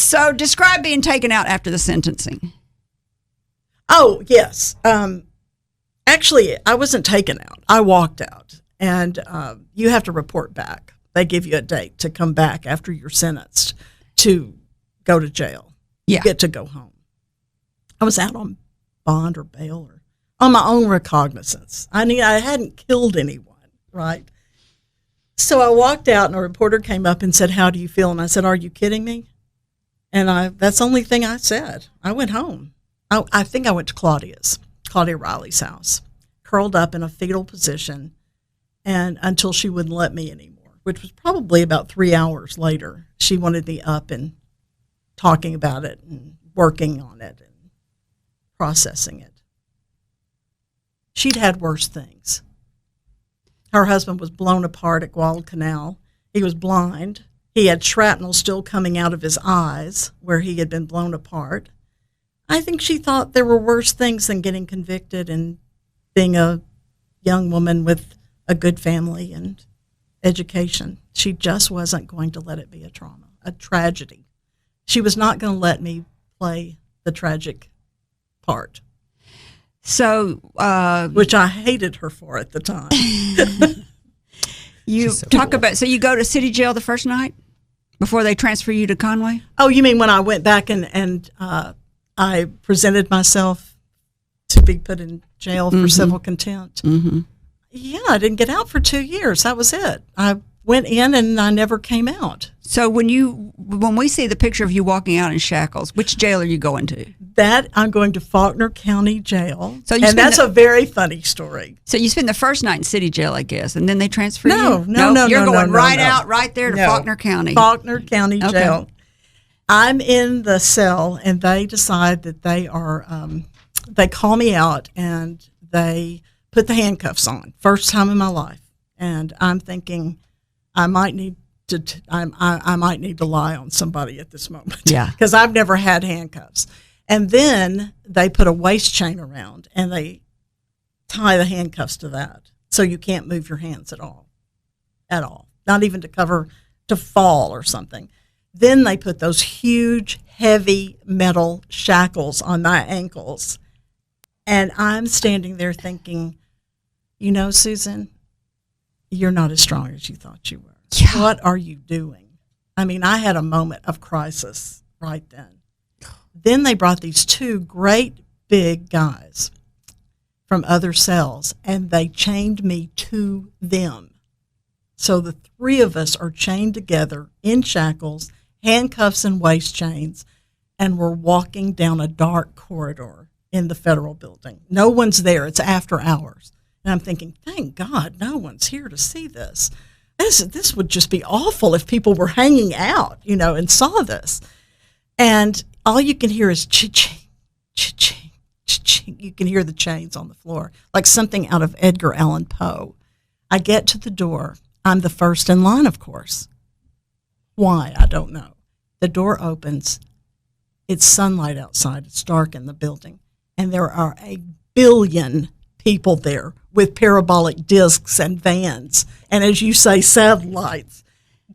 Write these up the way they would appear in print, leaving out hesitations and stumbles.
So describe being taken out after the sentencing. Oh, yes. Actually, I wasn't taken out. I walked out. And you have to report back. They give you a date to come back after you're sentenced to go to jail. Yeah. You get to go home. I was out on bond or bail or on my own recognizance. I mean, I hadn't killed anyone, right? So I walked out, and a reporter came up and said, "How do you feel?" And I said, "Are you kidding me?" And that's the only thing I said. I went home. I think I went to Claudia Riley's house, curled up in a fetal position, and until she wouldn't let me anymore, which was probably about 3 hours later. She wanted me up and talking about it and working on it and processing it. She'd had worse things. Her husband was blown apart at Guadalcanal. He was blind. He had shrapnel still coming out of his eyes where he had been blown apart. I think she thought there were worse things than getting convicted and being a young woman with a good family and education. She just wasn't going to let it be a trauma, a tragedy. She was not going to let me play the tragic part. So, which I hated her for at the time. You talk about, so you go to city jail the first night before they transfer you to Conway? Oh, you mean when I went back and I presented myself to be put in jail for civil contempt? Mm-hmm. Yeah, I didn't get out for 2 years. That was it. I went in and I never came out. So when we see the picture of you walking out in shackles, which jail are you going to? That I'm going to Faulkner County Jail. So and that's a very funny story. So you spend the first night in city jail, I guess, and then they transfer you? No. You're going right no. out right there to Faulkner County. Faulkner County Jail. I'm in the cell, and they decide that they are, they call me out, and they put the handcuffs on. First time in my life. And I'm thinking I might need I might need to lie on somebody at this moment. Yeah. Because I've never had handcuffs. And then they put a waist chain around and they tie the handcuffs to that. So you can't move your hands at all. Not even to fall or something. Then they put those huge, heavy metal shackles on my ankles. And I'm standing there thinking, you know, Susan, you're not as strong as you thought you were. Yeah. What are you doing? I mean, I had a moment of crisis right then. Then they brought these two great big guys from other cells, and they chained me to them. So the three of us are chained together in shackles, handcuffs and waist chains, and we're walking down a dark corridor in the federal building. No one's there. It's after hours. And I'm thinking, thank God no one's here to see this. This would just be awful if people were hanging out, you know, and saw this. And all you can hear is cha-ching, cha-ching, cha-ching. You can hear the chains on the floor, like something out of Edgar Allan Poe. I get to the door. I'm the first in line, of course. Why? I don't know. The door opens. It's sunlight outside. It's dark in the building. And there are 1 billion people there with parabolic discs and vans. And as you say, satellites.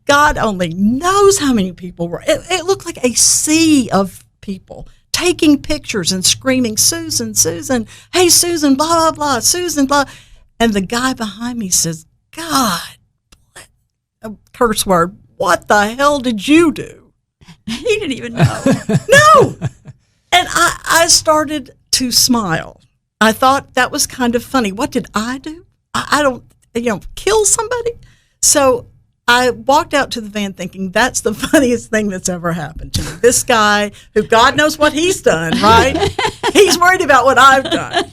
God only knows how many people were. It looked like a sea of people taking pictures and screaming, Susan, Susan, hey, Susan, blah, blah, blah, Susan, blah. And the guy behind me says, God, a curse word, what the hell did you do? He didn't even know. No. And I started to smile. I thought that was kind of funny. What did I do? I don't, kill somebody? So I walked out to the van thinking, that's the funniest thing that's ever happened to me. This guy, who God knows what he's done, right? He's worried about what I've done.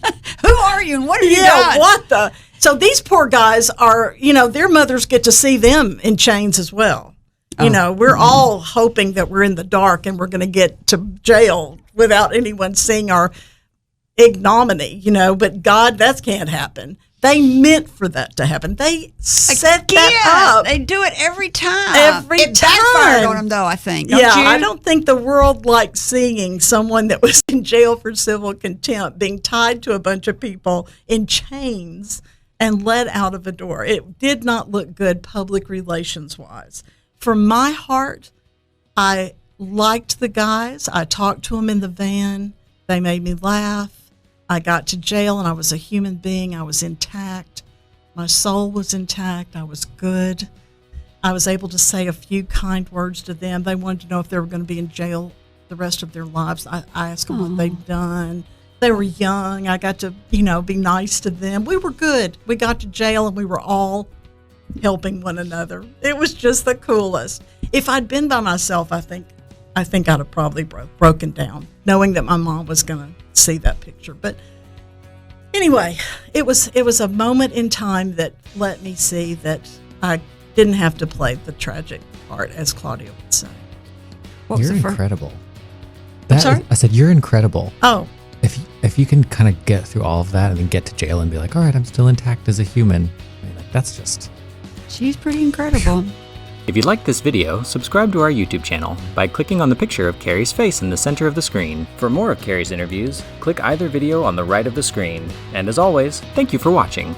Who are you and what have you done? What the? So these poor guys are, their mothers get to see them in chains as well. We're all hoping that we're in the dark and we're going to get to jail without anyone seeing our ignominy, but God, that can't happen. They meant for that to happen. They set that up. They do it every time. It backfired on them, though, I think. Don't you? I don't think the world likes seeing someone that was in jail for civil contempt being tied to a bunch of people in chains and led out of a door. It did not look good public relations-wise. For my heart, I liked the guys. I talked to them in the van. They made me laugh. I got to jail and I was a human being. I was intact. My soul was intact. I was good. I was able to say a few kind words to them. They wanted to know if they were going to be in jail the rest of their lives. I asked them what they'd done. They were young. I got to, be nice to them. We were good. We got to jail and we were all helping one another. It was just the coolest. If I'd been by myself, I think I'd have probably broken down, knowing that my mom was going to see that picture. But anyway, it was a moment in time that let me see that I didn't have to play the tragic part, as Claudia would say. You're incredible. Sorry? I said, you're incredible. Oh. If you can kind of get through all of that and then get to jail and be like, all right, I'm still intact as a human, that's just... She's pretty incredible. If you liked this video, subscribe to our YouTube channel by clicking on the picture of Kerry's face in the center of the screen. For more of Kerry's interviews, click either video on the right of the screen. And as always, thank you for watching.